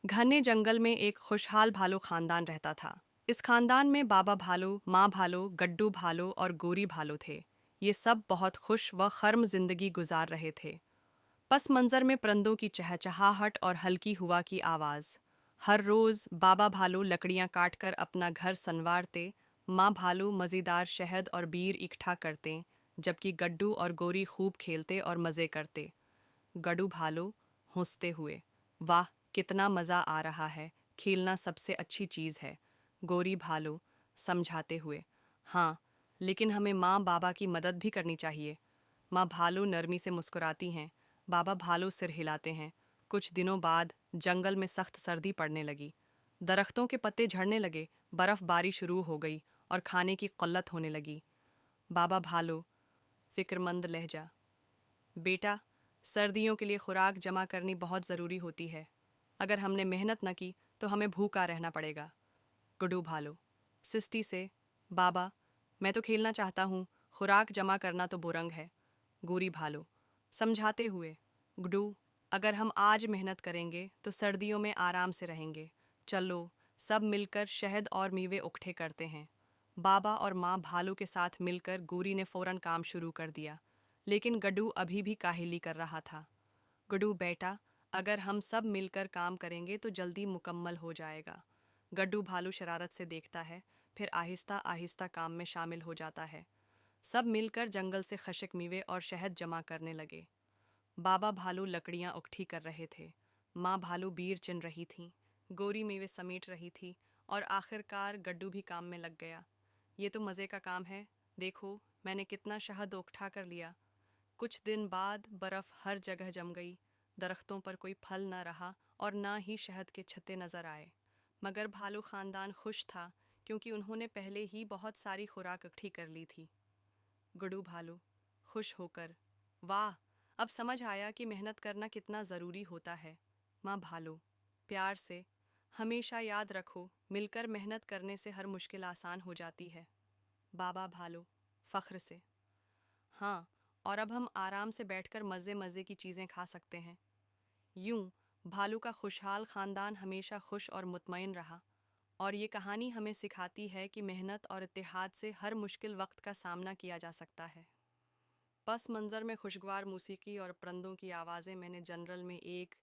घने जंगल में एक खुशहाल भालू खानदान रहता था। इस खानदान में बाबा भालू, माँ भालू, गड्डू भालू और गोरी भालू थे। ये सब बहुत खुश व खर्म जिंदगी गुजार रहे थे। पस मंजर में परिंदों की चहचहाहट और हल्की हवा की आवाज़। हर रोज़ बाबा भालू लकड़ियाँ काटकर अपना घर संवारते, माँ भालू मज़ेदार शहद और बीर इकट्ठा करते, जबकि गड्डू और गोरी खूब खेलते और मज़े करते। गड्डू भालू हंसते हुए, वाह कितना मज़ा आ रहा है, खेलना सबसे अच्छी चीज़ है। गोरी भालू समझाते हुए, हाँ, लेकिन हमें माँ बाबा की मदद भी करनी चाहिए। माँ भालू नरमी से मुस्कुराती हैं, बाबा भालू सिर हिलाते हैं। कुछ दिनों बाद जंगल में सख्त सर्दी पड़ने लगी। दरख्तों के पत्ते झड़ने लगे, बर्फबारी शुरू हो गई और खाने की क़िल्लत होने लगी। बाबा भालू फिक्रमंद लहजा, बेटा, सर्दियों के लिए खुराक जमा करनी बहुत ज़रूरी होती है। अगर हमने मेहनत न की तो हमें भूखा रहना पड़ेगा। गुड्डू भालू सिस्टी से, बाबा, मैं तो खेलना चाहता हूँ, खुराक जमा करना तो बुरंग है। गोरी भालू समझाते हुए, गुड्डू, अगर हम आज मेहनत करेंगे तो सर्दियों में आराम से रहेंगे। चलो सब मिलकर शहद और मीवे इकट्ठे करते हैं। बाबा और माँ भालू के साथ मिलकर गोरी ने फौरन काम शुरू कर दिया, लेकिन गड्डू अभी भी काहिली कर रहा था। गड्डू बेटा, अगर हम सब मिलकर काम करेंगे तो जल्दी मुकम्मल हो जाएगा। गड्डू भालू शरारत से देखता है, फिर आहिस्ता आहिस्ता काम में शामिल हो जाता है। सब मिलकर जंगल से खशक मीवे और शहद जमा करने लगे। बाबा भालू लकड़ियाँ इकट्ठी कर रहे थे, माँ भालू बीर चिन रही थी, गोरी मेवे समेट रही थी और आखिरकार गड्डू भी काम में लग गया। ये तो मज़े का काम है, देखो मैंने कितना शहद इकट्ठा कर लिया। कुछ दिन बाद बर्फ़ हर जगह जम गई, दरख्तों पर कोई फल न रहा और न ही शहद के छत्ते नज़र आए। मगर भालू ख़ानदान खुश था, क्योंकि उन्होंने पहले ही बहुत सारी खुराक इकट्ठी कर ली थी। गुड्डू भालू खुश होकर, वाह, अब समझ आया कि मेहनत करना कितना ज़रूरी होता है। माँ भालू प्यार से, हमेशा याद रखो, मिलकर मेहनत करने से हर मुश्किल आसान हो जाती है। बाबा भालू फ़ख्र से, हाँ, और अब हम आराम से बैठकर मज़े मज़े की चीज़ें खा सकते हैं। यूं भालू का खुशहाल ख़ानदान हमेशा खुश और मुतमईन रहा। और ये कहानी हमें सिखाती है कि मेहनत और इत्तेहाद से हर मुश्किल वक्त का सामना किया जा सकता है। पस मंज़र में खुशगवार मौसीकी और परिंदों की आवाज़ें मैंने जनरल में एक